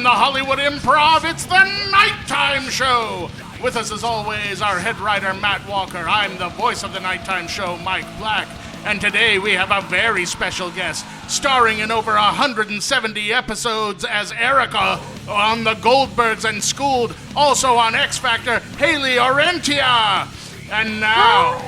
the Hollywood Improv, it's the Nighttime Show. With us, as always, our head writer, Matt Walker. I'm the voice of the Nighttime Show, Mike Black. And today we have a very special guest, starring in over 170 episodes as Erica on the GOLDBERGS and Schooled, also on X Factor, Hayley Orrantia. And now...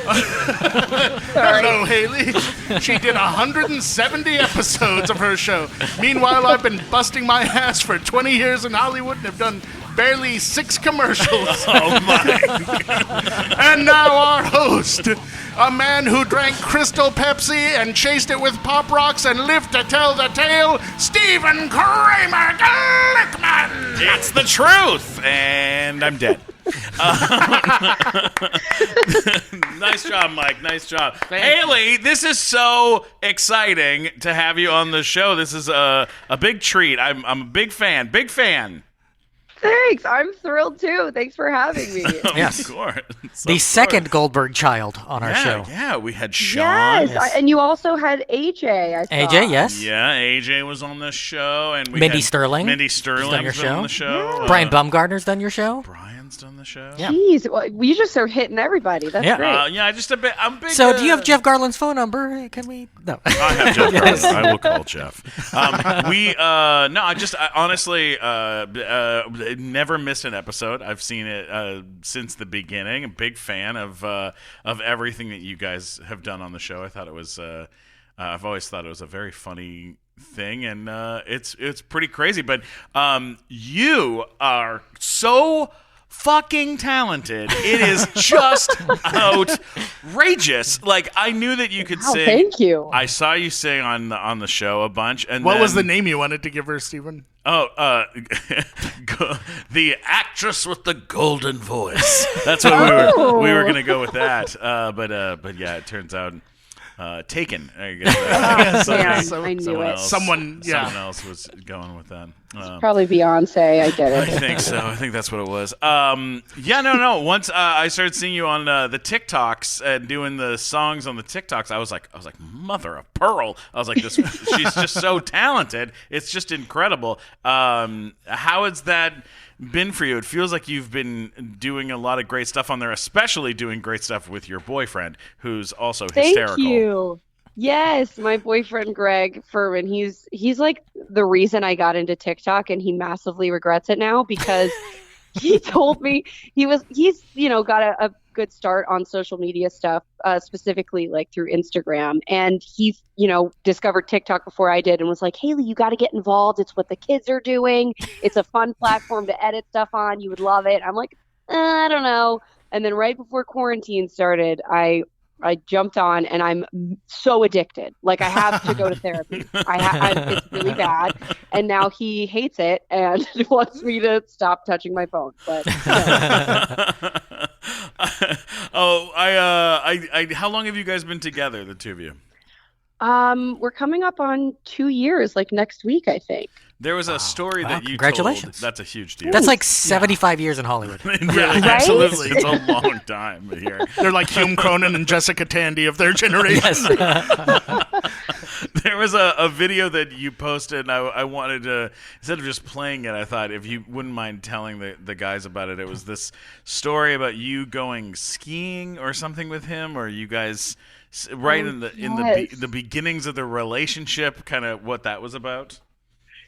Hello, Hayley. She did 170 episodes of her show. Meanwhile, I've been busting my ass for 20 years in Hollywood and have done barely 6 commercials. Oh, my. And now our host, a man who drank Crystal Pepsi and chased it with Pop Rocks and lived to tell the tale, Stephen Kramer Glickman. It's the truth, and I'm dead. Nice job, Mike. Nice job. Hayley, this is so exciting to have you on the show. This is a big treat. I'm a big fan. Big fan. Thanks. I'm thrilled, too. Thanks for having me. Yes. Of course. The second Goldberg child on our show. Yeah, we had Sean. Yes. And you also had AJ, I saw. AJ, yes. Yeah, AJ was on the show. And we Mindy had Sterling. Mindy Sterling's been on the show. Yeah. Brian Baumgartner's done your show. Brian's done the show. Yeah. Jeez, well, you just are hitting everybody. That's Yeah. great. Yeah, just a bit. I'm big. So, do you have Jeff Garland's phone number? Can we? No. I have Jeff Garland. I will call Jeff. I honestly never missed an episode. I've seen it since the beginning. A big fan of everything that you guys have done on the show. I thought it was. I've always thought it was a very funny thing, and it's pretty crazy. But you are so fucking talented. It is just outrageous. Like, I knew that you could sing. Thank you. I saw you sing on the show a bunch. And What was the name you wanted to give her, Stephen? Oh, the actress with the golden voice. That's what we were gonna go with that. But yeah, it turns out Taken. I guess I knew it. Someone else was going with that. Probably Beyonce. I get I it. think so. I think that's what it was. No. Once I started seeing you on the TikToks and doing the songs on the TikToks, I was like, mother of pearl. I was like, she's just so talented. It's just incredible. How has that been for you? It feels like you've been doing a lot of great stuff on there, especially doing great stuff with your boyfriend, who's also hysterical. Thank you. Yes, my boyfriend Greg Furman. He's like the reason I got into TikTok, and he massively regrets it now because he told me he's got a good start on social media stuff, specifically like through Instagram, and he's discovered TikTok before I did and was like, Hayley, you got to get involved. It's what the kids are doing. It's a fun platform to edit stuff on. You would love it. I'm like, I don't know. And then right before quarantine started, I jumped on, and I'm so addicted. Like, I have to go to therapy. It's really bad. And now he hates it and wants me to stop touching my phone. But how long have you guys been together, the two of you? We're coming up on 2 years, like next week, I think. There was a story that you congratulations. told. That's a huge deal. That's like 75 years in Hollywood. Yeah, Right? absolutely. It's a long time here. They're like Hume Cronin and Jessica Tandy of their generation. Yes. There was a video that you posted, and I wanted to, instead of just playing it, I thought if you wouldn't mind telling the guys about it. It was this story about you going skiing or something with him, or you guys in the beginnings of the relationship, kind of what that was about.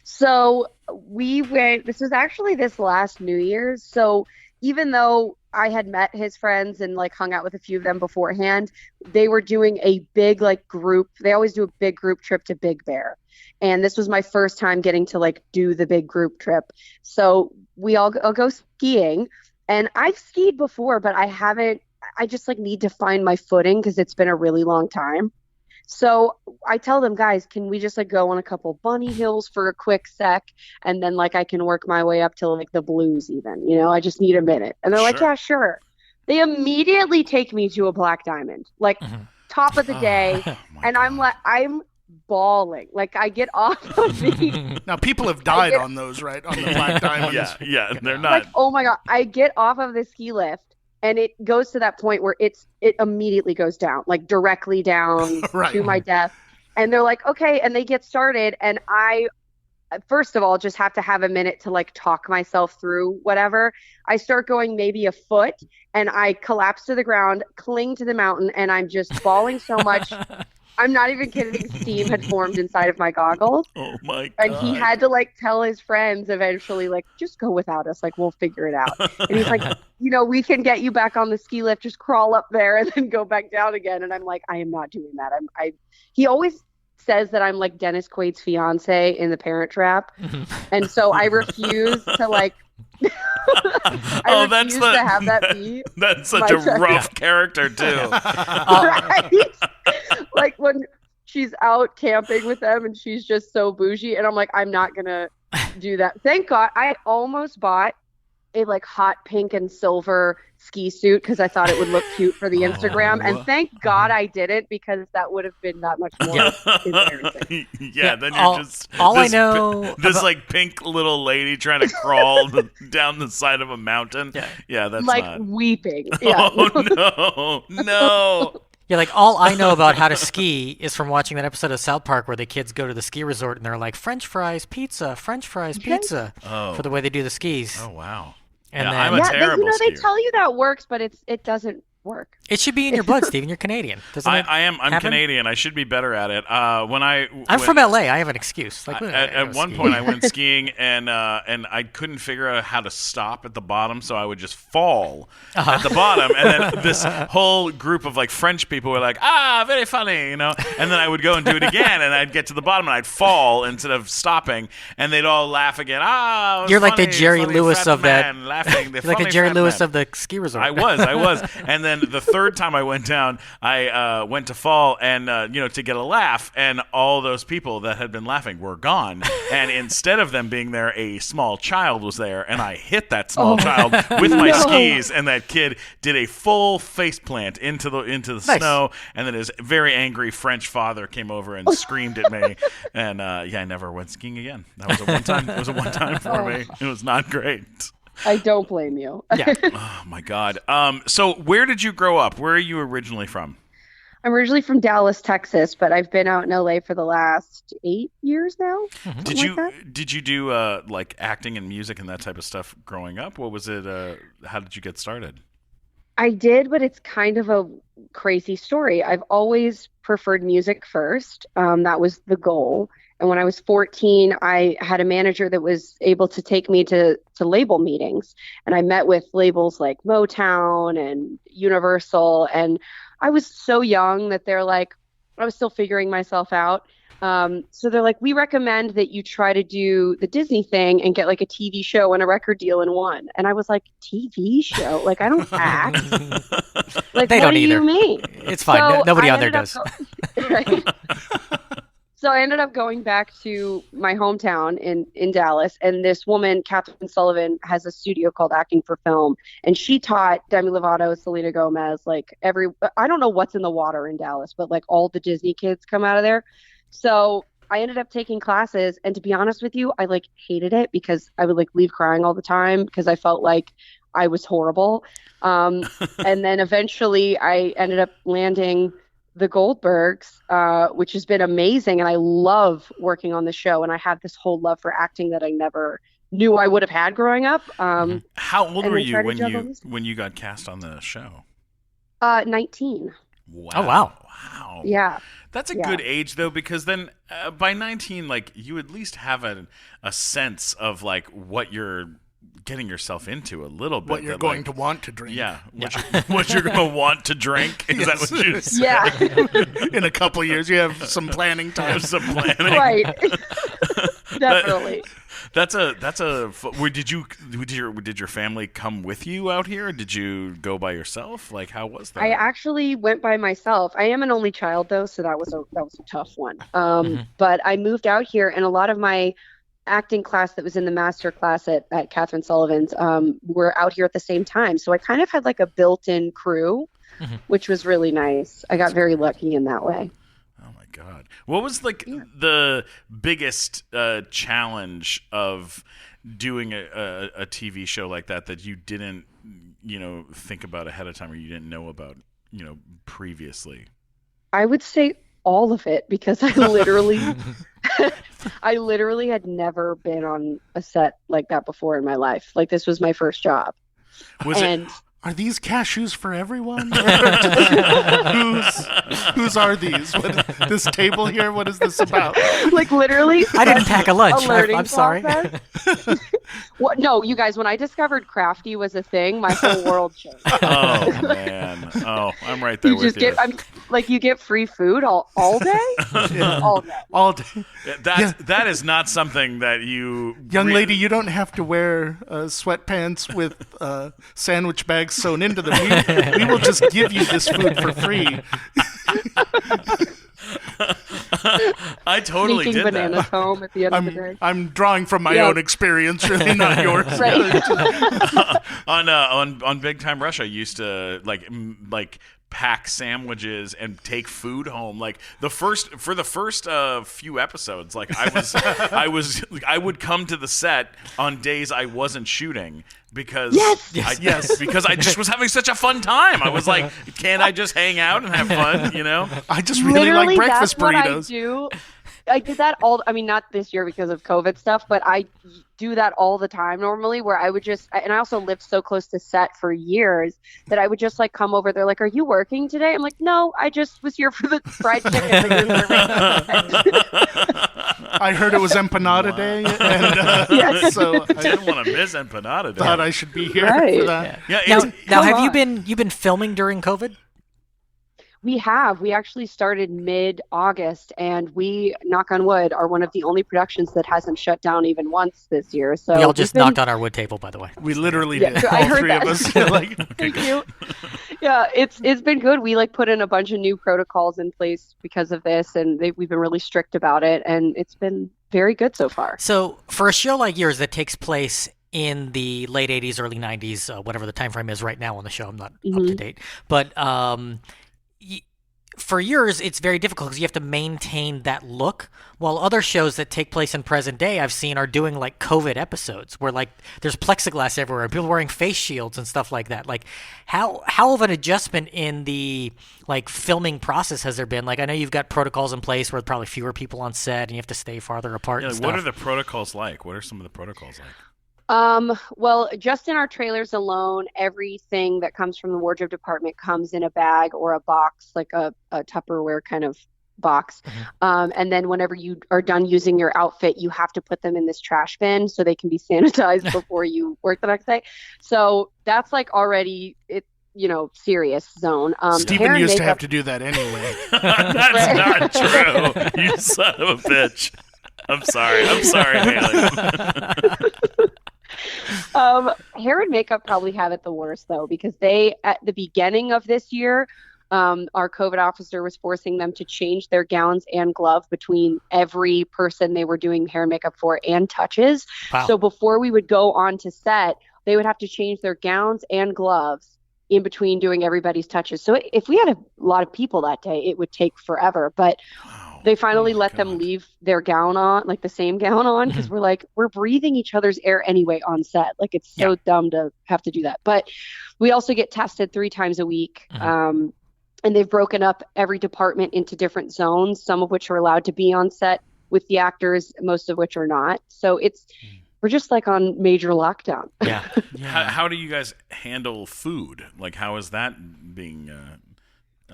So we went, this was actually this last New Year's. So even though I had met his friends and like hung out with a few of them beforehand, they were doing a big like group. They always do a big group trip to Big Bear. And this was my first time getting to like do the big group trip. So I'll go skiing, and I've skied before, but I just like need to find my footing because it's been a really long time. So I tell them, guys, can we just like go on a couple bunny hills for a quick sec, and then like I can work my way up to like the blues even, I just need a minute. And they're like, yeah, sure. They immediately take me to a Black Diamond, like top of the day. And I'm bawling. Like, I get off of the... Now, people have died on those, right? On the Black Diamonds. Yeah, they're not... Like, oh my God. I get off of the ski lift, and it goes to that point where it immediately goes down, like directly down Right. to my death. And they're like, okay, and they get started, and I first of all, just have to have a minute to like talk myself through whatever. I start going maybe a foot and I collapse to the ground, cling to the mountain, and I'm just falling so much. I'm not even kidding. Steam had formed inside of my goggles. Oh my god! And he had to like tell his friends eventually, like, just go without us. Like, we'll figure it out. And he's like, we can get you back on the ski lift. Just crawl up there and then go back down again. And I'm like, I am not doing that. He always says that I'm like Dennis Quaid's fiance in The Parent Trap. And so I refuse to like, that's to have that be. That's such a rough character too. Right? Like when she's out camping with them and she's just so bougie, and I'm like, I'm not gonna do that. Thank God I almost bought a like hot pink and silver ski suit because I thought it would look cute for the Instagram, and thank God I didn't, because that would have been that much more embarrassing. Then you're just I know this like pink little lady trying to crawl down the side of a mountain. Yeah, that's like not... weeping. Yeah. Oh no. Yeah, like all I know about how to ski is from watching that episode of South Park where the kids go to the ski resort and they're like, French fries, pizza, for the way they do the skis. Oh, wow. And I'm a terrible skier. They tell you that works, but it doesn't work. It should be in your blood, Steven. You're Canadian. I'm Canadian. I should be better at it. I'm from LA. I have an excuse. Like at one point, I went skiing and I couldn't figure out how to stop at the bottom, so I would just fall at the bottom. And then this whole group of like French people were like, very funny, And then I would go and do it again, and I'd get to the bottom and I'd fall instead of stopping, and they'd all laugh again. You're funny, like the Jerry Lewis of that. Laughing. You're like the Jerry Lewis of the ski resort. I was, and then the third time I went down, I went to fall and to get a laugh, and all those people that had been laughing were gone, and instead of them being there, a small child was there, and I hit that small child with my skis, and that kid did a full face plant into the snow, and then his very angry French father came over and screamed at me, and I never went skiing again. That was a one time. It was a one time for me. It was not great. I don't blame you. Yeah. Oh my God. So where did you grow up? Where are you originally from? I'm originally from Dallas, Texas, but I've been out in LA for the last 8 years now. Mm-hmm. Did you do like acting and music and that type of stuff growing up? What was it? How did you get started? I did, but it's kind of a crazy story. I've always preferred music first. That was the goal. And when I was 14, I had a manager that was able to take me to label meetings. And I met with labels like Motown and Universal. And I was so young that they're like, I was still figuring myself out. So they're like, we recommend that you try to do the Disney thing and get like a TV show and a record deal in one. And I was like, TV show? Like, I don't act. Like, they what don't do either. you mean? It's fine. So Nobody out there does. Right? So I ended up going back to my hometown in Dallas, and this woman, Catherine Sullivan, has a studio called Acting for Film, and she taught Demi Lovato, Selena Gomez, like I don't know what's in the water in Dallas, but like all the Disney kids come out of there. So I ended up taking classes, and to be honest with you, I like hated it because I would like leave crying all the time because I felt like I was horrible. And then eventually I ended up landing the GOLDBERGS, which has been amazing. And I love working on the show. And I have this whole love for acting that I never knew I would have had growing up. How old were you when you got cast on the show? 19. Wow. Oh, wow. Wow. Yeah. That's a good age, though, because then by 19, like, you at least have a sense of, like, what you're getting yourself into a little bit. What you're going to want to drink. Yeah. What you're going to want to drink. Is that what you said? Yeah. In a couple of years, you have some planning time. Have some planning. Right. Definitely. Did your family come with you out here? Did you go by yourself? Like, how was that? I actually went by myself. I am an only child though, so that was a tough one. But I moved out here, and a lot of my acting class that was in the master class at Catherine Sullivan's were out here at the same time. So I kind of had like a built-in crew, which was really nice. I got very lucky in that way. Oh my God. What was like the biggest challenge of doing a TV show like that you didn't, think about ahead of time, or you didn't know about, previously? I would say all of it, because I literally I literally had never been on a set like that before in my life. Like, this was my first job. Are these cashews for everyone? Whose are these? This table here? What is this about? Like, literally, I didn't pack a lunch. I'm sorry. What? No, you guys. When I discovered Crafty was a thing, my whole world changed. Oh man. Oh, I'm right there with you. You get free food all day. All day. That is not something that you. Young lady, you don't have to wear sweatpants with sandwich bags sewn into them. We will just give you this food for free. I totally Sneaking did bananas that. home at the end of the day. I'm drawing from my own experience, really, not yours. On Big Time Rush, I used to like pack sandwiches and take food home. Like the first few episodes, like I would come to the set on days I wasn't shooting because because I just was having such a fun time. I was like, can't I just hang out and have fun? You know, I just really like breakfast burritos. What I do. I did that not this year because of COVID stuff, but I do that all the time normally, where I would and I also lived so close to set for years that I would just like come over. They're like, "Are you working today?" I'm like, "No, I just was here for the fried chicken." I heard it was empanada day, and so I didn't want to miss empanada day. Thought I should be here for that. Now have you been filming during COVID? We have. We actually started mid-August, and we, knock on wood, are one of the only productions that hasn't shut down even once this year. So we all just knocked on our wood table, by the way. We literally did. I all heard three that. of us. Thank you. Yeah, it's been good. We put in a bunch of new protocols in place because of this, and we've been really strict about it, and it's been very good so far. So for a show like yours that takes place in the late 80s, early 90s, whatever the time frame is right now on the show, I'm not up to date, but for yours, it's very difficult because you have to maintain that look, while other shows that take place in present day I've seen are doing like COVID episodes where like there's plexiglass everywhere and people wearing face shields and stuff like that. Like how of an adjustment in the like filming process has there been? Like I know you've got protocols in place where probably fewer people on set and you have to stay farther apart and stuff. What are the protocols like? What are some of the protocols like? Well, just in our trailers alone, everything that comes from the wardrobe department comes in a bag or a box, like a Tupperware kind of box. And then whenever you are done using your outfit, you have to put them in this trash bin so they can be sanitized before you work the next day. So that's like already serious zone. Stephen used to have to do that anyway. That's not true. You son of a bitch. I'm sorry, Hayley. Hair and makeup probably have it the worst though, because they, at the beginning of this year, our COVID officer was forcing them to change their gowns and gloves between every person they were doing hair and makeup for and touches. Wow. So before we would go on to set, they would have to change their gowns and gloves in between doing everybody's touches. So if we had a lot of people that day, it would take forever. But they finally let them leave their gown on, like the same gown on, because we're breathing each other's air anyway on set. Like it's so dumb to have to do that. But we also get tested 3 times a week. And they've broken up every department into different zones, some of which are allowed to be on set with the actors, most of which are not. So we're just like on major lockdown. Yeah. How do you guys handle food? Like, how is that being...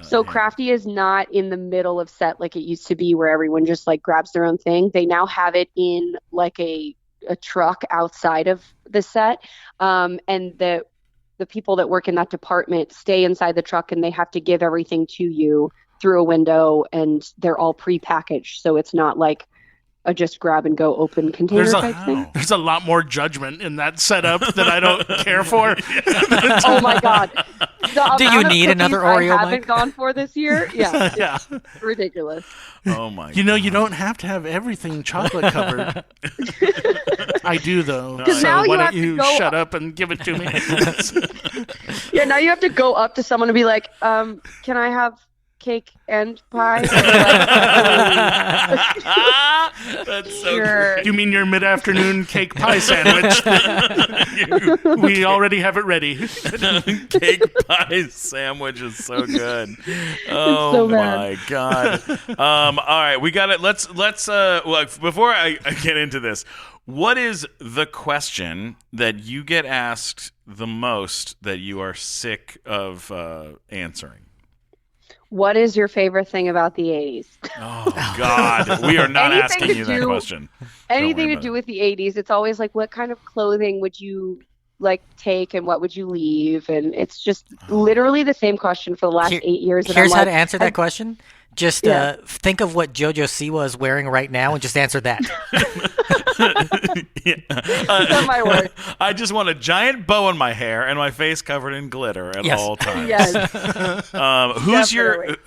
So Crafty is not in the middle of set like it used to be where everyone just like grabs their own thing. They now have it in like a truck outside of the set. And the people that work in that department stay inside the truck and they have to give everything to you through a window, and they're all pre-packaged. So it's not like a just grab and go open container type thing. There's a lot more judgment in that setup that I don't care for. Oh my God. Do you need another Oreo, I haven't gone for this year. Yeah. Yeah. Ridiculous. Oh my God. You don't have to have everything chocolate covered. I do though. So now why you don't you shut up and give it to me? Yeah, now you have to go up to someone and be like, can I cake and pie? That's so Sure. You mean your mid-afternoon cake pie sandwich? We already have it ready. Cake pie sandwich is so good. Oh so my bad. god. All right, we got it. Let's well, before I get into this, what is the question that you get asked the most that you are sick of answering? What is your favorite thing about the 80s? Oh god, we are not Anything asking to you that do- question. Anything worry to about do with the 80s, it's always like, what kind of clothing would you like take and what would you leave? And it's just literally the same question for the last 8 years. And Here's I'm how like, to answer that question. Just Yeah. think of what JoJo Siwa is wearing right now and just answer that. That might work. I just want a giant bow in my hair and my face covered in glitter at Yes. all times. Yes.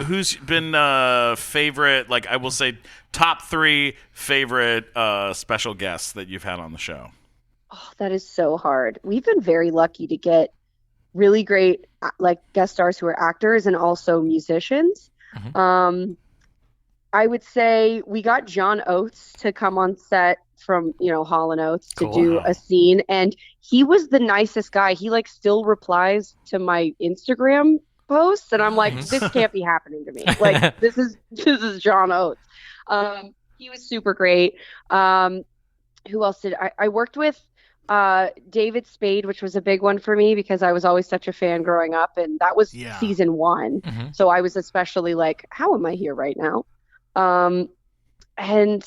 Who's been favorite? Like I will say, top 3 favorite special guests that you've had on the show. Oh, that is so hard. We've been very lucky to get really great like guest stars who are actors and also musicians. I would say we got John Oates to come on set from, Hall & Oates to Cool. do a scene, and he was the nicest guy. He like still replies to my Instagram posts, and I'm like, this can't be happening to me. Like this is John Oates. He was super great. Who else did I worked with? David Spade, which was a big one for me because I was always such a fan growing up, and that was season 1. So I was especially like, how am I here right now? And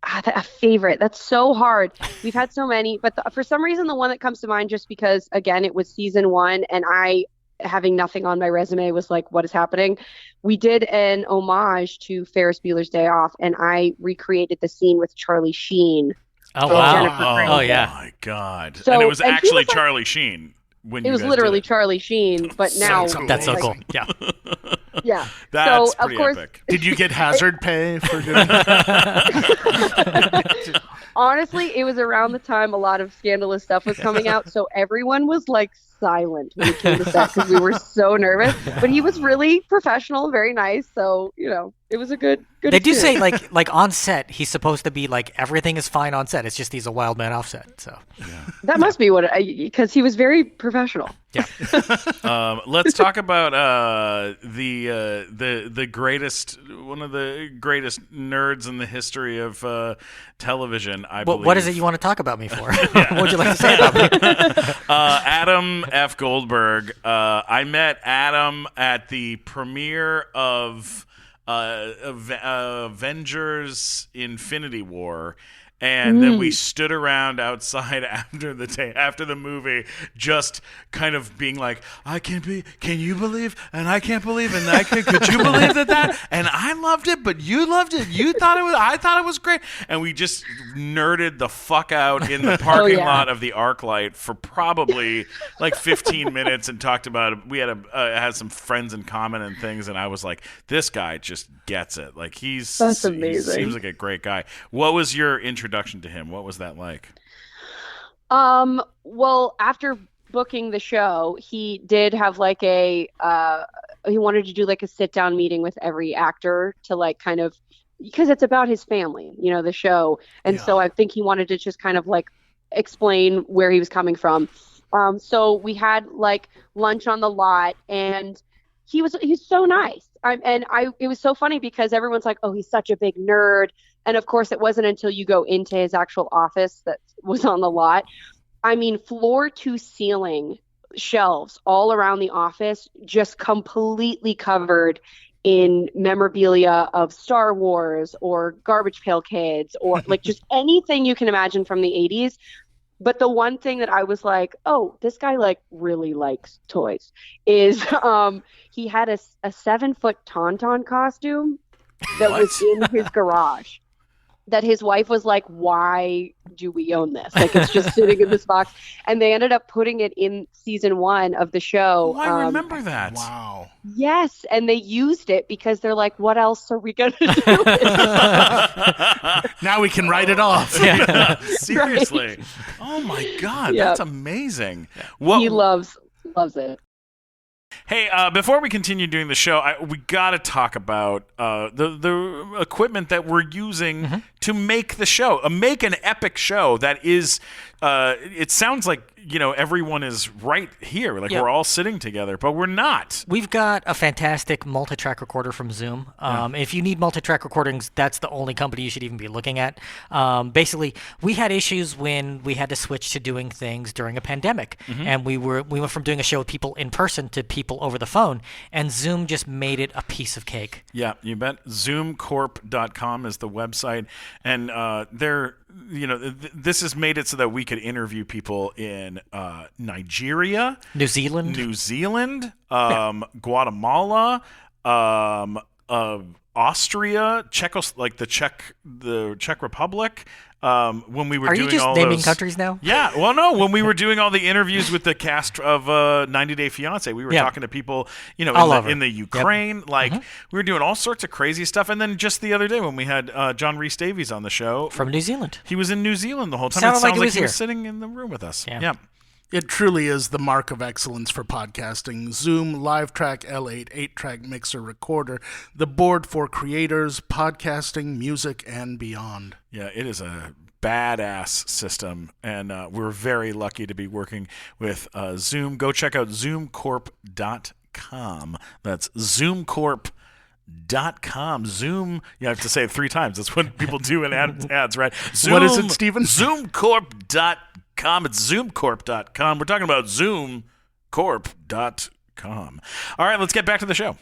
a favorite, that's so hard. We've had so many, but for some reason the one that comes to mind, just because again it was season 1 and I, having nothing on my resume, was like, what is happening? We did an homage to Ferris Bueller's Day Off, and I recreated the scene with Charlie Sheen. Oh, Jennifer wow. Grey. Oh, yeah. my god! So- and it was and he actually was like- Charlie Sheen. When It you was guys literally did it. Charlie Sheen, but now That's so like, cool. Yeah. Yeah. That's so of pretty course, epic. Did you get hazard pay for doing that? honestly, it was around the time a lot of scandalous stuff was coming out, so everyone was like silent when it came to set because we were so nervous. But he was really professional, very nice. So it was a good. They do say experience. like on set he's supposed to be like everything is fine on set. It's just he's a wild man off set. So that must be what because he was very professional. Let's talk about the greatest, one of the greatest nerds in the history of television. I believe. what is it you want to talk about me for? What would you like to say about me? Adam F. Goldberg. I met Adam at the premiere of Avengers Infinity War. And then we stood around outside after the movie, just kind of being like, can you believe? And I can't believe, and could you believe that? And I loved it, but you loved it. I thought it was great. And we just nerded the fuck out in the parking lot of the ArcLight for probably like 15 minutes and talked about it. We had some friends in common and things, and I was like, this guy just gets it. Like That's amazing. He seems like a great guy. What was your introduction to him? What was that like? Well, after booking the show, he did have like he wanted to do like a sit down meeting with every actor to like kind of, because it's about his family, the show. And so I think he wanted to just kind of like explain where he was coming from. So we had like lunch on the lot, and he's so nice. It was so funny because everyone's like, oh, he's such a big nerd. And of course, it wasn't until you go into his actual office that was on the lot. I mean, floor to ceiling shelves all around the office, just completely covered in memorabilia of Star Wars or Garbage Pail Kids or like just anything you can imagine from the 80s. But the one thing that I was like, oh, this guy like really likes toys is he had a 7-foot Tauntaun costume that was in his garage. That his wife was like, why do we own this? Like, it's just sitting in this box. And they ended up putting it in season 1 of the show. Oh, I remember that. Wow. Yes. And they used it because they're like, what else are we going to do with this? Now we can write it off. Seriously. Oh, my God. Yep. That's amazing. He loves it. Hey, before we continue doing the show, we got to talk about the equipment that we're using to make the show. Make an epic show that is. It sounds like everyone is right here, like we're all sitting together, but we're not. We've got a fantastic multi-track recorder from Zoom. If you need multi-track recordings, that's the only company you should even be looking at. Basically, we had issues when we had to switch to doing things during a pandemic, and we went from doing a show with people in person to people over the phone, and Zoom just made it a piece of cake. Yeah, you bet. ZoomCorp.com is the website, and this has made it so that we could interview people in Nigeria, New Zealand, Guatemala, Austria, the Czech Republic. When we were doing you just all naming those countries now? Yeah, well, no. When we were doing all the interviews with the cast of 90 Day Fiancé, we were talking to people, in the Ukraine. We were doing all sorts of crazy stuff. And then just the other day when we had John Rhys Davies on the show from New Zealand, he was in New Zealand the whole time. Sounded like he was sitting in the room with us. Yeah. It truly is the mark of excellence for podcasting. Zoom Live Track L8 8-track mixer recorder, the board for creators, podcasting, music, and beyond. Yeah, it is a badass system, and we're very lucky to be working with Zoom. Go check out ZoomCorp.com. That's ZoomCorp.com. Zoom, you have to say it 3 times. That's what people do in ads, right? Zoom, what is it, Stephen? ZoomCorp.com. It's ZoomCorp.com. We're talking about ZoomCorp.com. All right, let's get back to the show.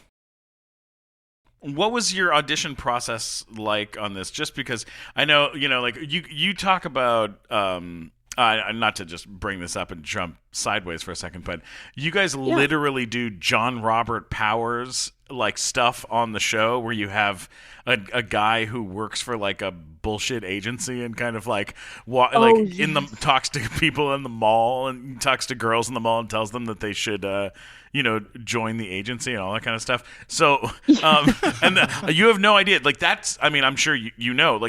What was your audition process like on this? Just because I know, you talk about, not to just bring this up and jump sideways for a second, but you guys literally do John Robert Powers stuff on the show where you have a guy who works for a bullshit agency and kind of talks to people in the mall and talks to girls in the mall and tells them that they should join the agency and all that kind of stuff. So and you have no idea, that's, I'm sure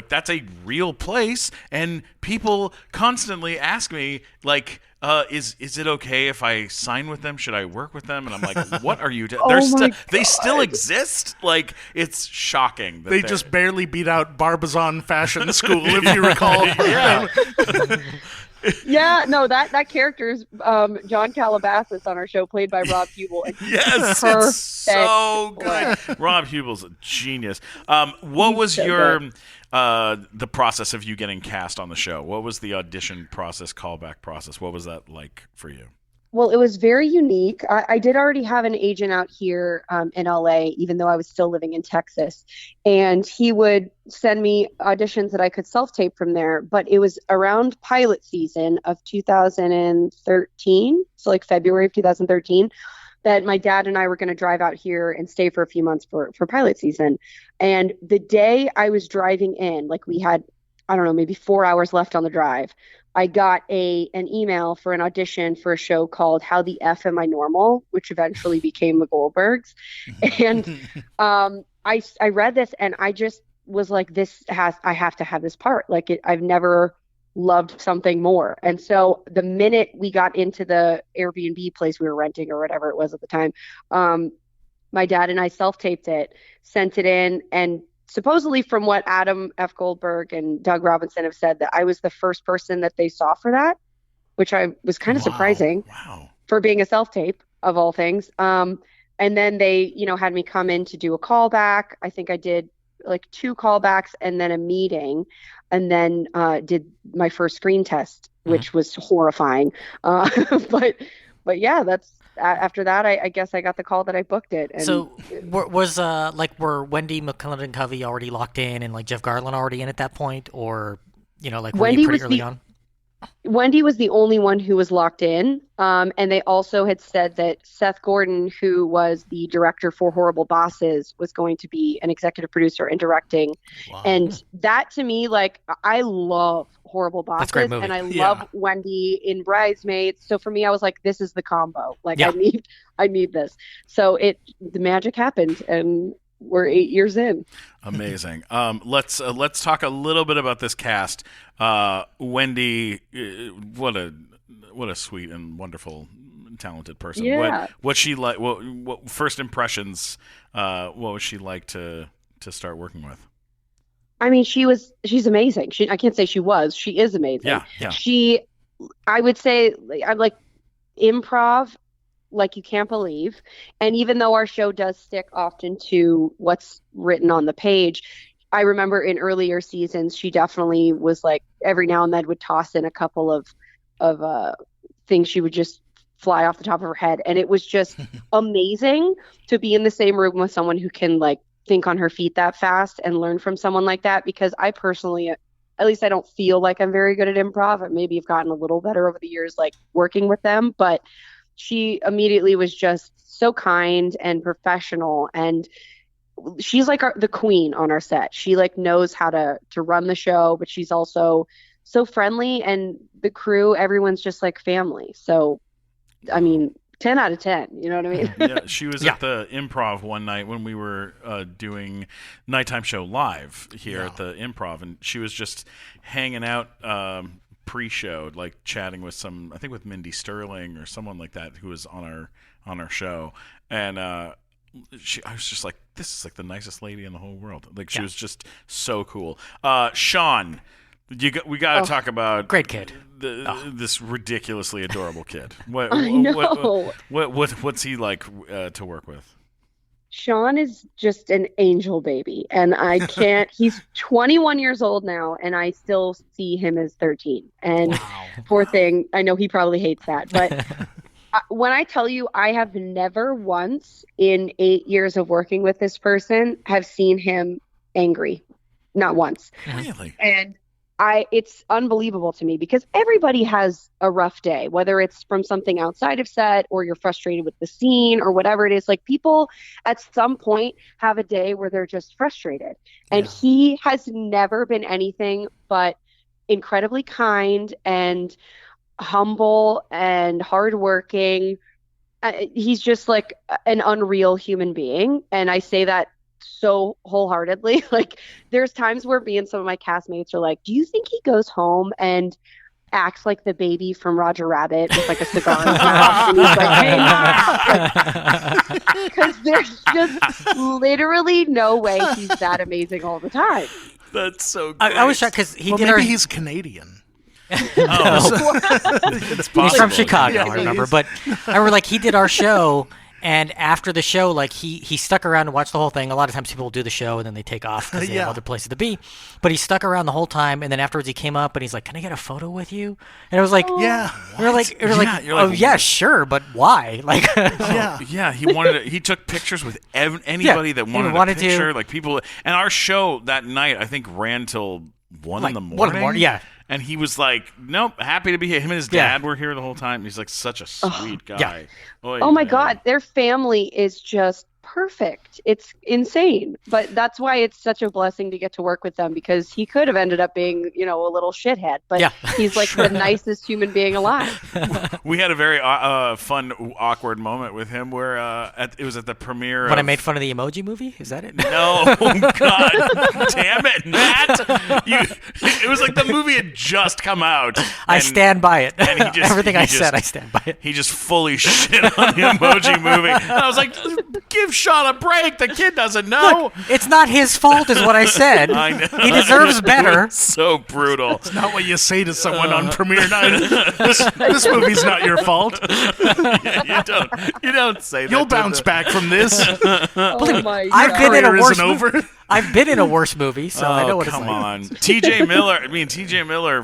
that's a real place, and people constantly ask me is it okay if I sign with them? Should I work with them? And I'm like, what are you doing? They still exist? It's shocking. They just barely beat out Barbizon Fashion School, if you recall. Yeah, no, that character is John Calabasas on our show, played by Rob Hubel. Yes, it's so good. Rob Hubel's a genius. What was the process of you getting cast on the show? What was the audition process, callback process? What was that like for you? Well, it was very unique. I did already have an agent out here in LA, even though I was still living in Texas. And he would send me auditions that I could self-tape from there. But it was around pilot season of 2013, so February of 2013, that my dad and I were going to drive out here and stay for a few months for pilot season. And the day I was driving in, we had, I don't know, maybe 4 hours left on the drive, I got an email for an audition for a show called How the F Am I Normal, which eventually became the Goldbergs. And I read this and I just was like, I have to have this part. I've never loved something more. And so the minute we got into the Airbnb place we were renting or whatever it was at the time, my dad and I self-taped it, sent it in, and supposedly from what Adam F. Goldberg and Doug Robinson have said, that I was the first person that they saw for that, which I was kind of surprising for being a self-tape of all things. And then they, had me come in to do a callback. I think I did 2 callbacks and then a meeting, and then did my first screen test, which was horrifying. But yeah, that's, after that, I guess I got the call that I booked it. And so were Wendy McClendon-Covey already locked in and Jeff Garland already in at that point, or were you pretty early on? Wendy was the only one who was locked in, and they also had said that Seth Gordon, who was the director for Horrible Bosses, was going to be an executive producer and directing. Wow. And that, to me, I love Horrible Bosses, and I love Wendy in Bridesmaids. So for me, I was like, this is the combo. I need this. So the magic happened, and we're 8 years in. Amazing. Let's talk a little bit about this cast. Wendy, what a sweet and wonderful talented person. Yeah. What she like? What first impressions? What was she like to start working with? I mean, she's amazing. I can't say she was. She is amazing. Yeah. I would say I'm like improv like you can't believe. And even though our show does stick often to what's written on the page, I remember in earlier seasons, she definitely was like every now and then would toss in a couple of things she would just fly off the top of her head. And it was just amazing to be in the same room with someone who can like think on her feet that fast and learn from someone like that. Because I personally, at least I don't feel like I'm very good at improv. I maybe have gotten a little better over the years, like working with them, but she immediately was just so kind and professional, and she's like the queen on our set. She like knows how to run the show, but she's also so friendly, and the crew, everyone's just like family. So, I mean, 10 out of 10, you know what I mean? Yeah, she was at the Improv one night when we were doing Nighttime Show live here at the Improv, and she was just hanging out pre-show, like chatting with with Mindy Sterling or someone like that who was on our show, and I was just like, this is like the nicest lady in the whole world. Like she was just so cool. Sean, we got to talk about great kid. This ridiculously adorable kid. What's he like to work with? Sean is just an angel baby, and I can't. He's 21 years old now, and I still see him as 13. And poor thing, I know he probably hates that, but when I tell you, I have never once in 8 years of working with this person have seen him angry, not once. Really? And it's unbelievable to me because everybody has a rough day, whether it's from something outside of set or you're frustrated with the scene or whatever it is. Like people at some point have a day where they're just frustrated. And he has never been anything but incredibly kind and humble and hardworking. He's just like an unreal human being. And I say that so wholeheartedly. Like there's times where me and some of my castmates are like, do you think he goes home and acts like the baby from Roger Rabbit with like a cigar in his mouth? And he's like, hey, because there's just literally no way he's that amazing all the time. That's so great. I was shocked because maybe he's Canadian. It's possible. He's from Chicago, Yeah, I remember. But I remember like he did our show. And after the show, like he stuck around to watch the whole thing. A lot of times people will do the show and then they take off because they have other places to be. But he stuck around the whole time, and then afterwards he came up and he's like, "Can I get a photo with you?" And it was like, Yeah. we were like, "Oh yeah, sure, but why?" Like, yeah, he took pictures with anybody that wanted a picture, like people. And our show that night, I think, ran till 1 in the morning. 1 in the morning, yeah. And he was like, nope, happy to be here. Him and his dad were here the whole time. He's like such a sweet guy. Yeah. Oh my God, their family is just perfect. It's insane. But that's why it's such a blessing to get to work with them, because he could have ended up being, a little shithead, but he's like the nicest human being alive. We had a very fun, awkward moment with him where it was at the premiere when I made fun of the Emoji Movie? Is that it? No, God damn it, Matt! It was like the movie had just come out. I stand by it. And Everything I said, I stand by it. He just fully shit on the Emoji Movie. And I was like, give Sean a break. The kid doesn't know. Look, it's not his fault, is what I said. I know. He deserves better. So brutal. It's not what you say to someone on premiere night. This movie's not your fault. Yeah, you don't say that. You'll bounce back from this. Oh my God. I've been in a Career worse isn't over. I've been in a worse movie, so I know what it's like. Come on. TJ Miller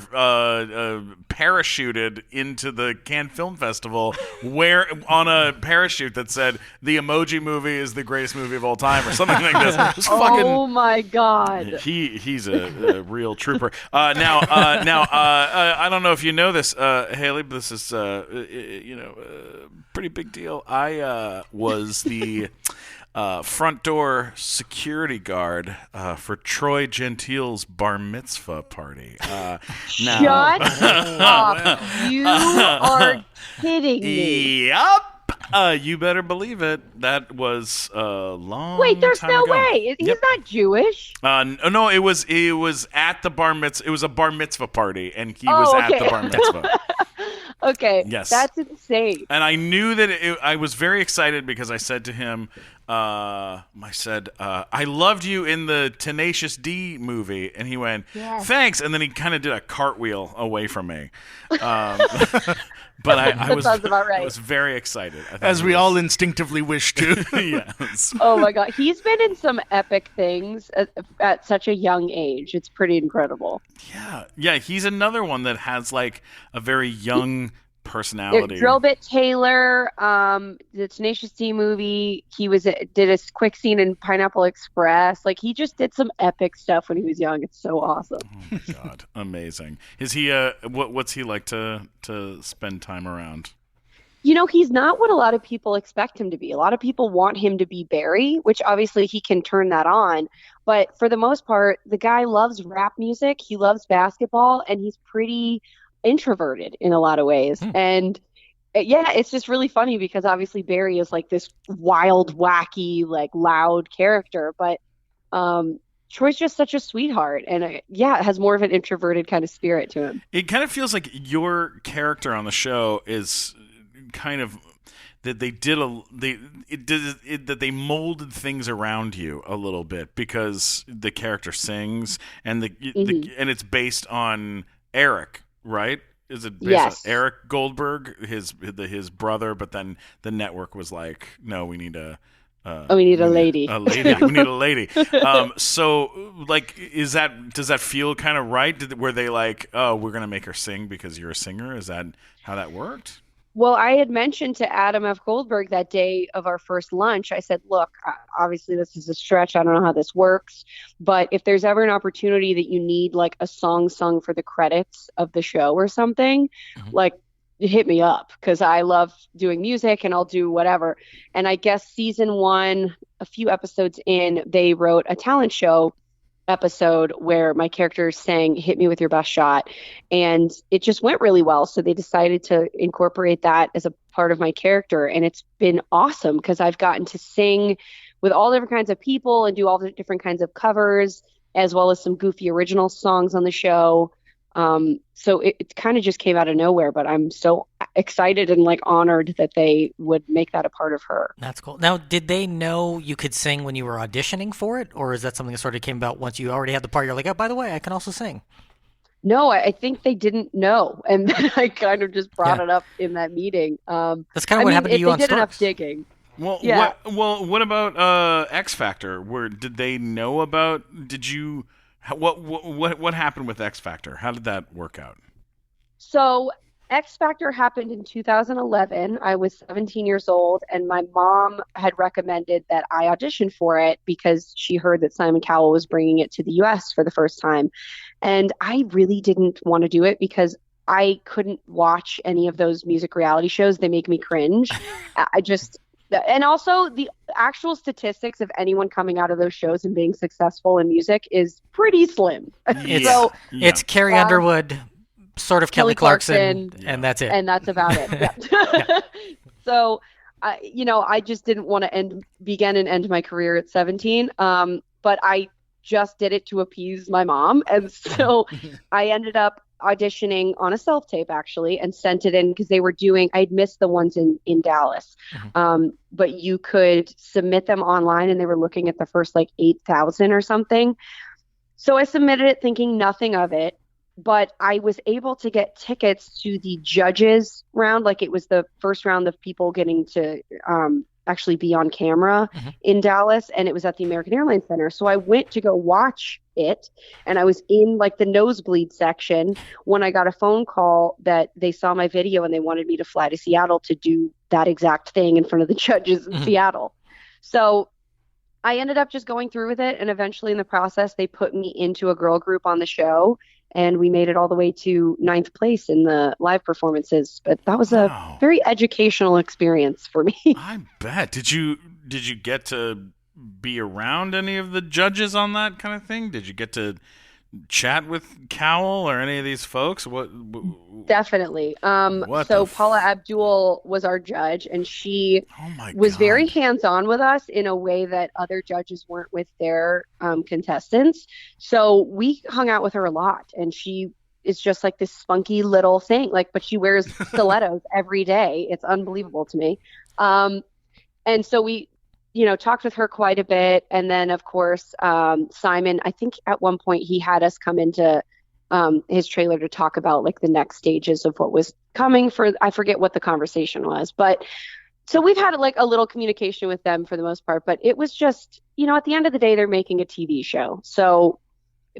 parachuted into the Cannes Film Festival on a parachute that said the Emoji Movie is the greatest movie of all time or something like this. It was Oh my God. He's a real trooper. Now, I don't know if you know this, Hayley, but this is a pretty big deal. I was the front door security guard for Troy Gentile's bar mitzvah party. Shut up. You are kidding me. Yup. You better believe it. That was a long Wait, there's time no ago. way. He's not Jewish. No, it was at the bar mitzvah. It was a bar mitzvah party, and he was at the bar mitzvah. Okay, Yes. that's insane. And I knew that I was very excited because I said to him, I loved you in the Tenacious D movie. And he went, Yes. thanks. And then he kind of did a cartwheel away from me. But I was sounds about right. I was very excited. I thought As he we was- all instinctively wish to. Yes. Oh my God, he's been in some epic things at such a young age. It's pretty incredible. Yeah, he's another one that has like a very young personality. Drillbit Taylor, the Tenacious D movie. He did a quick scene in Pineapple Express. Like he just did some epic stuff when he was young. It's so awesome. Oh my God, amazing. Is he what's he like to spend time around? You know, he's not what a lot of people expect him to be. A lot of people want him to be Barry, which obviously he can turn that on. But for the most part, the guy loves rap music. He loves basketball, and he's pretty introverted in a lot of ways. And yeah, it's just really funny because obviously Barry is like this wild, wacky, like loud character. But Troy's just such a sweetheart. And has more of an introverted kind of spirit to him. It kind of feels like your character on the show is kind of that they molded things around you a little bit because the character sings and and it's based on Eric, right? Is it based on Eric Goldberg, his brother? But then the network was like, no, we need a lady. A lady. We need a lady. So, like, does that feel kind of right? Were they like, oh, we're gonna make her sing because you're a singer? Is that how that worked? Well, I had mentioned to Adam F. Goldberg that day of our first lunch, I said, look, obviously this is a stretch. I don't know how this works. But if there's ever an opportunity that you need like a song sung for the credits of the show or something, like hit me up because I love doing music and I'll do whatever. And I guess season 1, a few episodes in, they wrote a talent show episode where my character sang "Hit Me With Your Best Shot," and it just went really well, so they decided to incorporate that as a part of my character, and it's been awesome because I've gotten to sing with all different kinds of people and do all the different kinds of covers as well as some goofy original songs on the show. So it kind of just came out of nowhere, but I'm so excited and like honored that they would make that a part of her. That's cool. Now, did they know you could sing when you were auditioning for it, or is that something that sort of came about once you already had the part? You're like, oh, by the way, I can also sing. No, I think they didn't know, and then I kind of just brought it up in that meeting. That's kind of what happened to you on They did enough Storks. digging. Well, Yeah. what about X Factor? Did they know about? Did you? What happened with X Factor? How did that work out? So X Factor happened in 2011. I was 17 years old, and my mom had recommended that I audition for it because she heard that Simon Cowell was bringing it to the U.S. for the first time. And I really didn't want to do it because I couldn't watch any of those music reality shows. They make me cringe. And also the actual statistics of anyone coming out of those shows and being successful in music is pretty slim. So It's Carrie Underwood, sort of Kelly Clarkson, and that's it. And that's about it. Yeah. So, I just didn't want to begin and end my career at 17. But I just did it to appease my mom. And so I ended up auditioning on a self-tape actually and sent it in because I'd missed the ones in Dallas. But you could submit them online and they were looking at the first like 8,000 or something. So I submitted it thinking nothing of it, but I was able to get tickets to the judges round. Like it was the first round of people getting to actually be on camera in Dallas, and it was at the American Airlines Center. So I went to go watch it, and I was in like the nosebleed section when I got a phone call that they saw my video and they wanted me to fly to Seattle to do that exact thing in front of the judges in Seattle. So I ended up just going through with it, and eventually in the process they put me into a girl group on the show, and we made it all the way to 9th place in the live performances. But that was a very educational experience for me. I bet. Did you get to be around any of the judges on that kind of thing? Did you get to chat with Cowell or any of these folks? Definitely. Paula Abdul was our judge, and she was very hands-on with us in a way that other judges weren't with their contestants. So we hung out with her a lot, and she is just like this spunky little thing. Like, but she wears stilettos every day. It's unbelievable to me. And so we, talked with her quite a bit. And then, of course, Simon, I think at one point he had us come into his trailer to talk about like the next stages of what was coming I forget what the conversation was. But so we've had like a little communication with them for the most part. But it was just, at the end of the day, they're making a TV show. So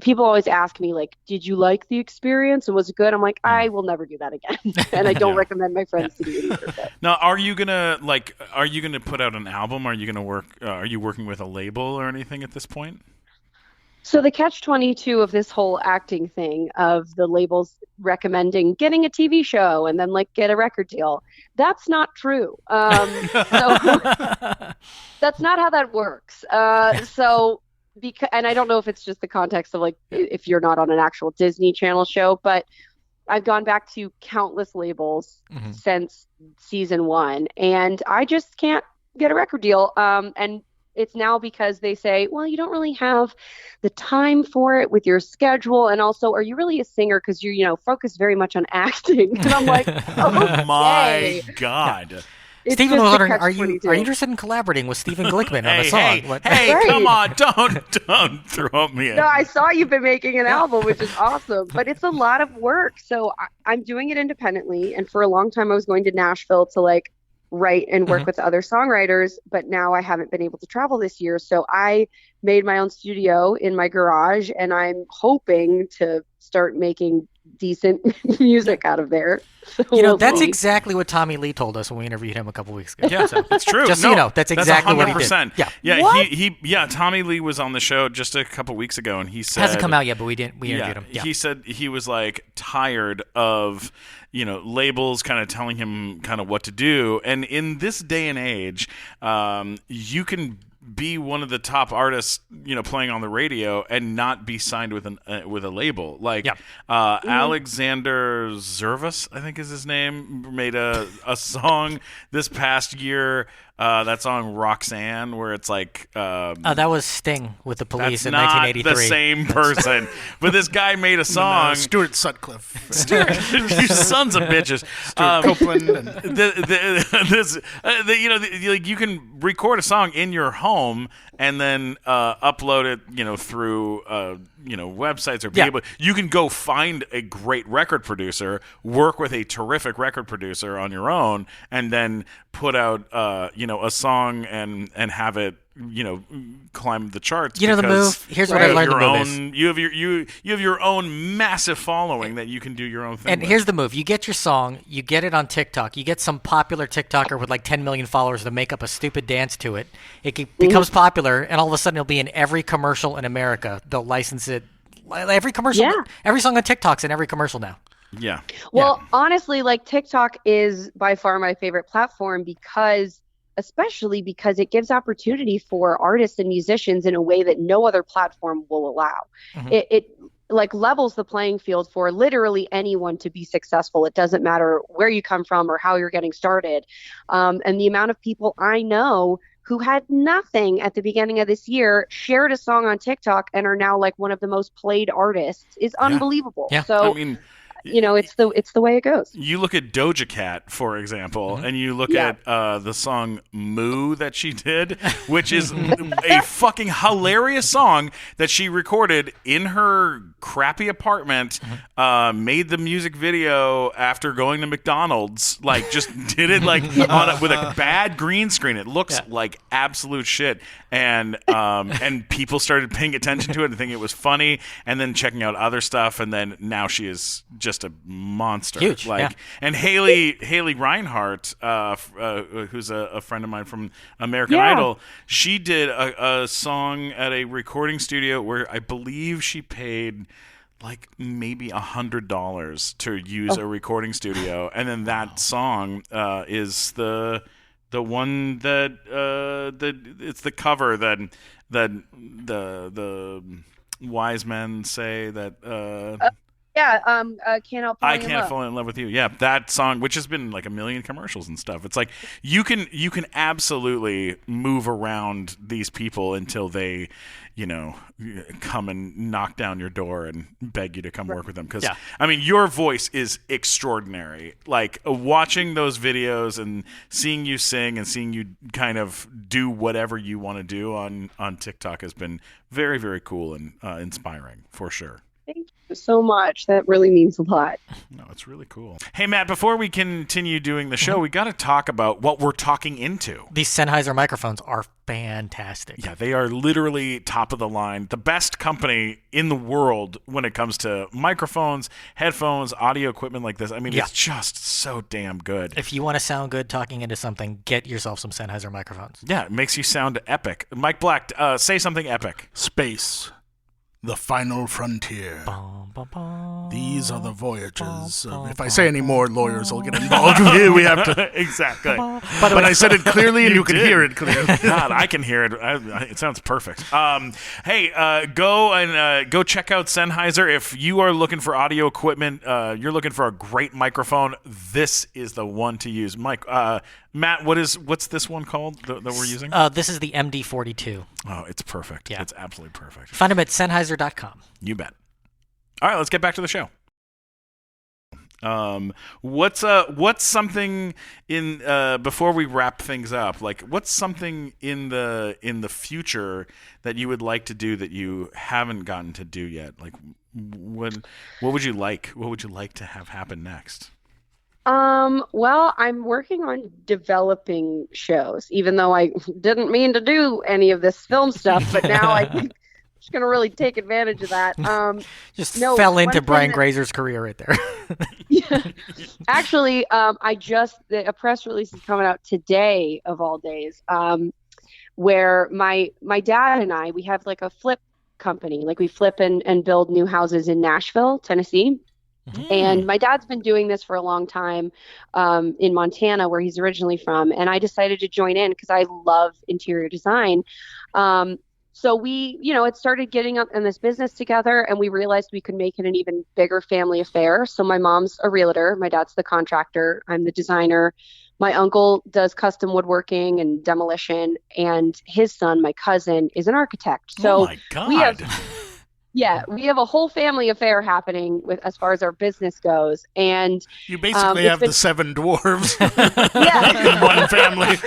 people always ask me, like, did you like the experience and was it good? I'm like, I will never do that again. And I don't recommend my friends to do it either. But. Now, are you gonna put out an album? Are you working with a label or anything at this point? So the catch-22 of this whole acting thing of the labels recommending getting a TV show and then like get a record deal, that's not true. So that's not how that works. And I don't know if it's just the context of like if you're not on an actual Disney Channel show, but I've gone back to countless labels since season 1, and I just can't get a record deal. And it's now because they say, well, you don't really have the time for it with your schedule, and also, are you really a singer? Because you focus very much on acting. And I'm like, okay. My God. It's Stephen was just a wondering, are you catch-22. interested in collaborating with Stephen Glickman on a song? Hey, Right. come on, don't throw me in. No, I saw you've been making an album, which is awesome, but it's a lot of work. So I'm doing it independently. And for a long time, I was going to Nashville to like write and work with other songwriters, but now I haven't been able to travel this year. So I made my own studio in my garage, and I'm hoping to start making decent music out of there. So that's exactly what Tommy Lee told us when we interviewed him a couple weeks ago. Yeah, it's true. Just so you know, that's exactly what he did. Yeah, What? Tommy Lee was on the show just a couple weeks ago, and he said Hasn't come out yet, but we interviewed him. Yeah. He said he was like tired of labels kind of telling him kind of what to do, and in this day and age, you can be one of the top artists, playing on the radio and not be signed with a label. Like Alexander Zervas, I think is his name, made a song this past year. That song Roxanne, where it's like that was Sting with the Police that's in not 1983. the same person. But this guy made a song. Stuart Sutcliffe. You sons of bitches. Copeland. And You can record a song in your home and then upload it, through websites or people. You can go find a great record producer, work with a terrific record producer on your own, and then put out a song and have it climb the charts. The move. Here's what I learned. The move is you have your own massive following that you can do your own thing. And with. here's the move: you get your song, you get it on TikTok, you get some popular TikToker with like 10 million followers to make up a stupid dance to it. It becomes popular, and all of a sudden it'll be in every commercial in America. They'll license it. Every commercial, every song on TikTok's in every commercial now. Yeah. Well, honestly, like TikTok is by far my favorite platform especially because it gives opportunity for artists and musicians in a way that no other platform will allow. It like levels the playing field for literally anyone to be successful. It doesn't matter where you come from or how you're getting started. And the amount of people I know who had nothing at the beginning of this year shared a song on TikTok and are now like one of the most played artists is unbelievable. Yeah. So I mean, it's the way it goes. You look at Doja Cat, for example, and you look at the song "Moo" that she did, which is a fucking hilarious song that she recorded in her crappy apartment. Made the music video after going to McDonald's. Like, just did it like with a bad green screen. It looks like absolute shit, and people started paying attention to it and thinking it was funny, and then checking out other stuff, and then now she is just a monster. Huge, And Hayley Reinhardt, who's a friend of mine from American Idol, she did a song at a recording studio where I believe she paid like maybe $100 to use a recording studio, and then that song is the one that it's the cover that the wise men say that Yeah, Can't Help I Falling in Can't Love. Fall in Love with You. Yeah, that song, which has been like a million commercials and stuff. It's like you can absolutely move around these people until they, come and knock down your door and beg you to come work with them. Because I mean, your voice is extraordinary. Like watching those videos and seeing you sing and seeing you kind of do whatever you want to do on TikTok has been very, very cool and inspiring for sure. Thank you so much. That really means a lot. No, it's really cool. Hey, Matt, before we continue doing the show, we got to talk about what we're talking into. These Sennheiser microphones are fantastic. Yeah, they are literally top of the line. The best company in the world when it comes to microphones, headphones, audio equipment like this. I mean, it's just so damn good. If you want to sound good talking into something, get yourself some Sennheiser microphones. Yeah, it makes you sound epic. Mike Black, say something epic. Space. The final frontier. Bum, bum, bum, These are the voyages. bum, If I say any more, lawyers will get involved. We have to. Exactly. But I said it clearly, and you can hear it clearly. God, I can hear it. It sounds perfect. Hey, go check out Sennheiser. If you are looking for audio equipment, you're looking for a great microphone, this is the one to use. Matt, what's this one called that we're using? This is the MD42. Oh, it's perfect. Yeah. It's absolutely perfect. Find them at Sennheiser.com. You bet. All right, let's get back to the show. What's something in before we wrap things up? Like, what's something in the future that you would like to do that you haven't gotten to do yet? Like, what would you like? What would you like to have happen next? Well, I'm working on developing shows, even though I didn't mean to do any of this film stuff, but now I think I'm just gonna really take advantage of that. Fell into Brian Grazer's career right there. Yeah. Actually, a press release is coming out today of all days, where my dad and we have like a flip company, like we flip and build new houses in Nashville, Tennessee. And my dad's been doing this for a long time in Montana, where he's originally from. And I decided to join in because I love interior design. So we, it started getting up in this business together, and we realized we could make it an even bigger family affair. So my mom's a realtor. My dad's the contractor. I'm the designer. My uncle does custom woodworking and demolition. And his son, my cousin, is an architect. So oh my God. we have a whole family affair happening as far as our business goes, and you basically have the seven dwarves in one family.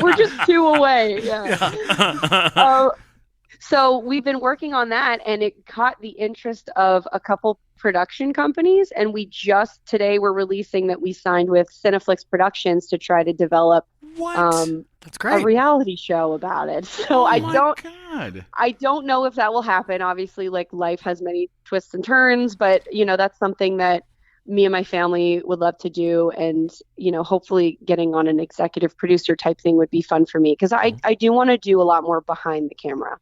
We're just two away. Yeah. So we've been working on that, and it caught the interest of a couple production companies, and today we're releasing that we signed with Cineflix Productions to try to develop That's great. a reality show about it. So I don't know if that will happen. Obviously, like, life has many twists and turns, but that's something that me and my family would love to do, and hopefully getting on an executive producer type thing would be fun for me, because I do want to do a lot more behind the camera.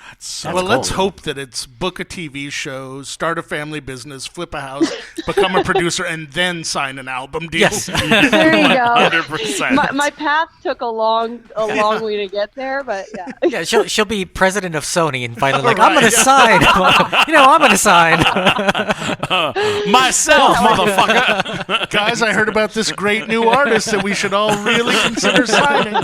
That's let's hope that it's book a TV show, start a family business, flip a house, become a producer, and then sign an album deal. Yes. There you go. 100%. My path took a long way to get there, but yeah. Yeah, she'll be president of Sony and finally I'm going to sign. I'm going to sign. Myself, motherfucker. Guys, I heard about this great new artist that we should all really consider signing.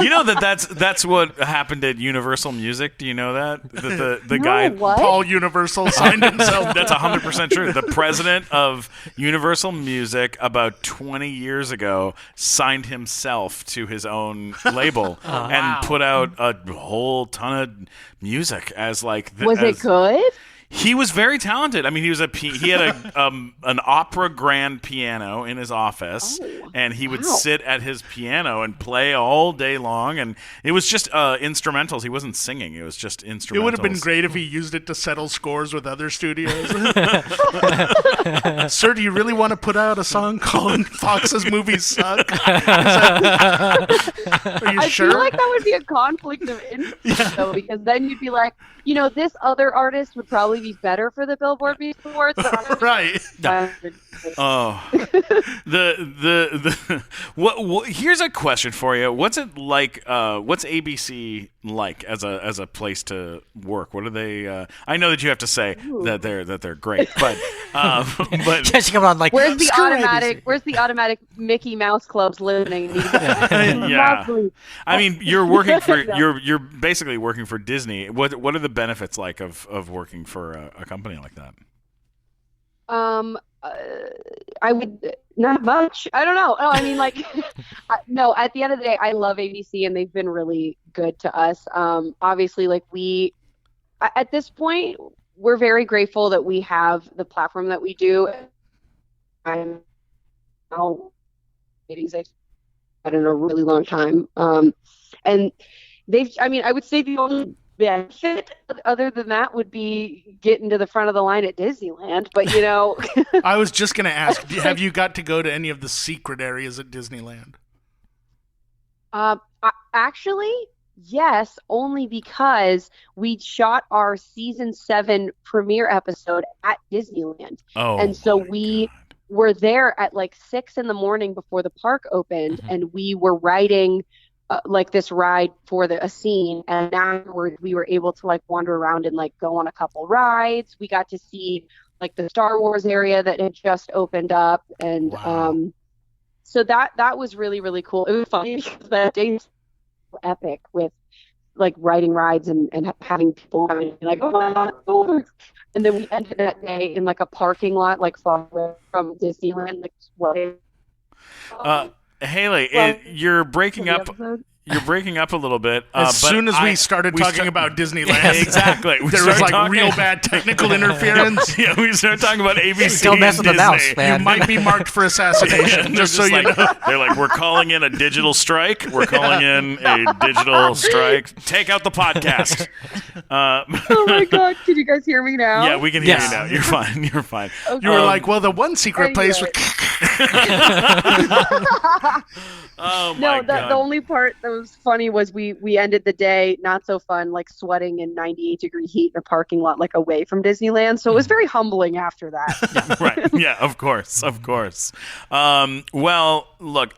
You know that's what happened at Universal Music. Do you know that? The No, guy what? Paul Universal signed himself. That's 100% true. The president of Universal Music about 20 years ago signed himself to his own label and put out a whole ton of music as like. Was it good? He was very talented. I mean, he had an opera grand piano in his office, and he would sit at his piano and play all day long. And it was just instrumentals. He wasn't singing. It was just instrumentals. It would have been great if he used it to settle scores with other studios. Sir, do you really want to put out a song called Fox's Movies Suck? Are you sure? I feel like that would be a conflict of interest, though, because then you'd be like, this other artist would probably probably be better for the Billboard Music Awards. But Right. Oh, what? Here's a question for you. What's it like? What's ABC like as a place to work? What are they? I know that you have to say that they're great, but Just come on, like, Where's the screw automatic? ABC. Where's the automatic Mickey Mouse clubs listening? yeah. Lovely. I mean, you're working for you're basically working for Disney. What are the benefits like of working for a company like that? I would not much. I don't know. No, I mean, like, no. At the end of the day, I love ABC, and they've been really good to us. Obviously, like at this point, we're very grateful that we have the platform that we do. I'm now meetings I've had in a really long time, and I mean, I would say the only benefit other than that would be getting to the front of the line at Disneyland, but I was just going to ask, have you got to go to any of the secret areas at Disneyland? Actually, yes, only because we shot our season 7 premiere episode at Disneyland. And so we were there at like 6 a.m. before the park opened, and we were writing like this ride for a scene, and afterwards we were able to like wander around and like go on a couple rides. We got to see like the Star Wars area that had just opened up, and so that was really, really cool. It was funny because that day was epic with like riding rides and having people coming and like, oh my God. And then we ended that day in like a parking lot like far away from Disneyland, like sweating. Hayley, you're breaking up. You're breaking up a little bit. As soon as we started talking about Disneyland, exactly, there was like real bad technical interference. Yeah, we started talking about ABC. Don't mess with the Disney. mouse, man. You might be marked for assassination, just so you know. They're like, we're calling in a digital strike. We're calling in a digital strike. Take out the podcast. Oh my God! Can you guys hear me now? Yeah, we can hear you now. You're fine. You're fine. Okay. You were like, well, the one secret place was... Oh my No, God. the only part that was funny was we ended the day not so fun, like sweating in 98-degree heat in a parking lot, like away from Disneyland. So it was very humbling after that. Right. Yeah, of course. Of course. Well, look,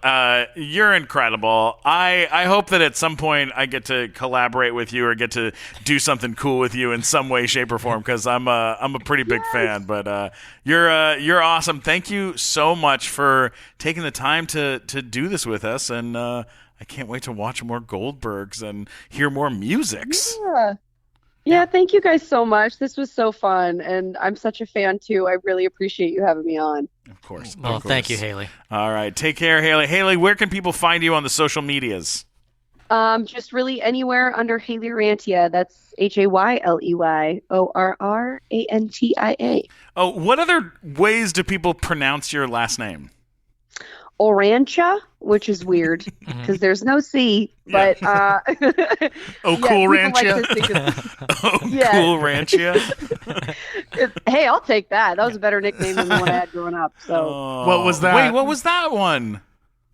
you're incredible. I hope that at some point I get to collaborate with you or get to do something cool with you in some way, shape, or form, because I'm a pretty big fan. But you're awesome. Thank you so much for taking the time to do this with us, and I can't wait to watch more Goldbergs and hear more musics. Yeah, thank you guys so much. This was so fun, and I'm such a fan too. I really appreciate you having me on. Of course. Well, of course. thank you, Hayley. All right. Take care, Hayley. Hayley, where can people find you on the social medias? Just really anywhere under Hayley Orrantia. That's HayleyOrrantia. Oh, what other ways do people pronounce your last name? Orrantia, which is weird because there's no C, but Oh, cool Ranchia. Cool Ranchia. Hey, I'll take that. That was a better nickname than the one I had growing up. So What was that? Wait, what was that one?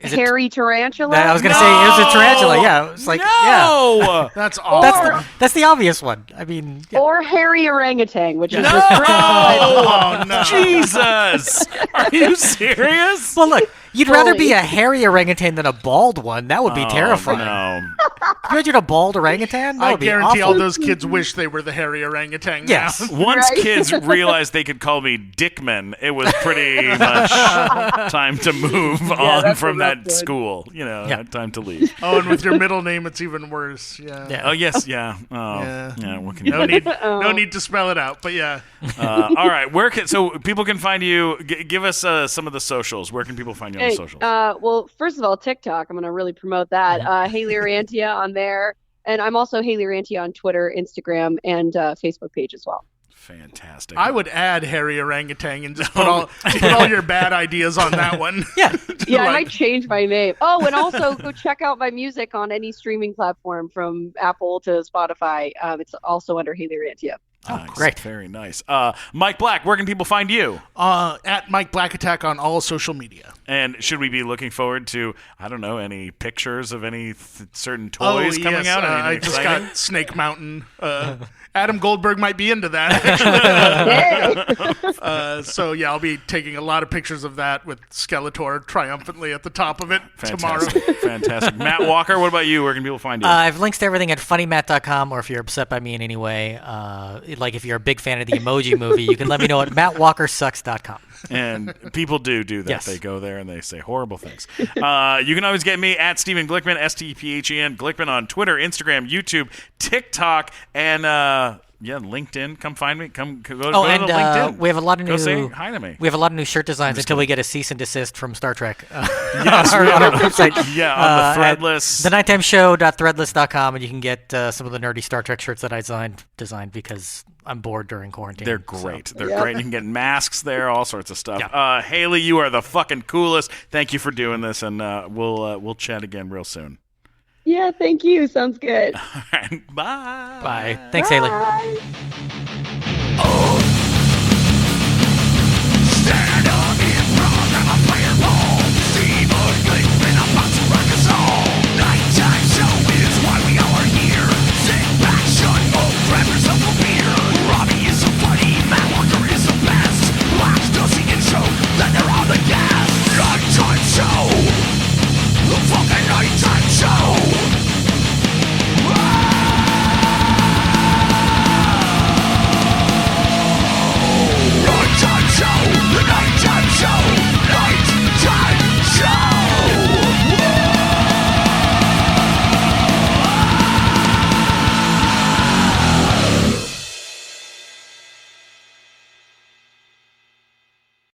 Hairy Tarantula. I was gonna say it was a tarantula. Yeah, it was like no! That's awful. that's the obvious one. I mean, yeah. Or hairy orangutan, which is No! Oh, no. Jesus! Are you serious? Well, look, you'd rather be Fully. a hairy orangutan than a bald one. That would be terrifying. No. Can you imagine a bald orangutan? That I would be guarantee all awful. those kids wish they were the hairy orangutan now. Yes. Once Right? kids realized they could call me Dickman, it was pretty much time to move on that's from what that that's good. school. Yeah. Time to leave. Oh, and with your middle name, it's even worse. Yeah. Yeah. Oh, yes, yeah. Oh, Yeah. yeah. What can you No do? need, no need to spell it out, but yeah. All right. So people can find you. Give us some of the socials. Where can people find you on the Hey, socials? well, first of all, TikTok. I'm going to really promote that. Hayley Orrantia on there. And I'm also Hayley Orrantia on Twitter, Instagram, and Facebook page as well. Fantastic. I would add hairy orangutan and just put all your bad ideas on that one. Yeah. Yeah, I Like- might change my name. Oh, and also go check out my music on any streaming platform from Apple to Spotify. It's also under Hayley Orrantia. Nice. Great. Very nice. Mike Black, where can people find you? At Mike Black Attack on all social media. And should we be looking forward to, I don't know, any pictures of any certain toys coming out? I Anything just exciting? got Snake Mountain. Adam Goldberg might be into that. So, yeah, I'll be taking a lot of pictures of that with Skeletor triumphantly at the top of it tomorrow. Fantastic. Matt Walker, what about you? Where can people find you? I have links to everything at funnymat.com, or if you're upset by me in any way, like if you're a big fan of the Emoji Movie, you can let me know at mattwalkersucks.com. And people do that. Yes. They go there and they say horrible things. You can always get me at Stephen Glickman, STPHEN, Glickman on Twitter, Instagram, YouTube, TikTok, and LinkedIn. Come find me. Go to LinkedIn. We have a lot of Go new. say hi to me. We have a lot of new shirt designs until we get a cease and desist from Star Trek. Yes, on our website. Yeah, on the Threadless. TheNighttimeShow.threadless.com, and you can get some of the nerdy Star Trek shirts that I designed because I'm bored during quarantine. They're great. They're great. You can get masks there, all sorts of stuff. Yeah. Haley, you are the fucking coolest. Thank you for doing this, and we'll chat again real soon. Yeah, thank you. Sounds good. All right, bye. Bye. Thanks, Haley. Bye.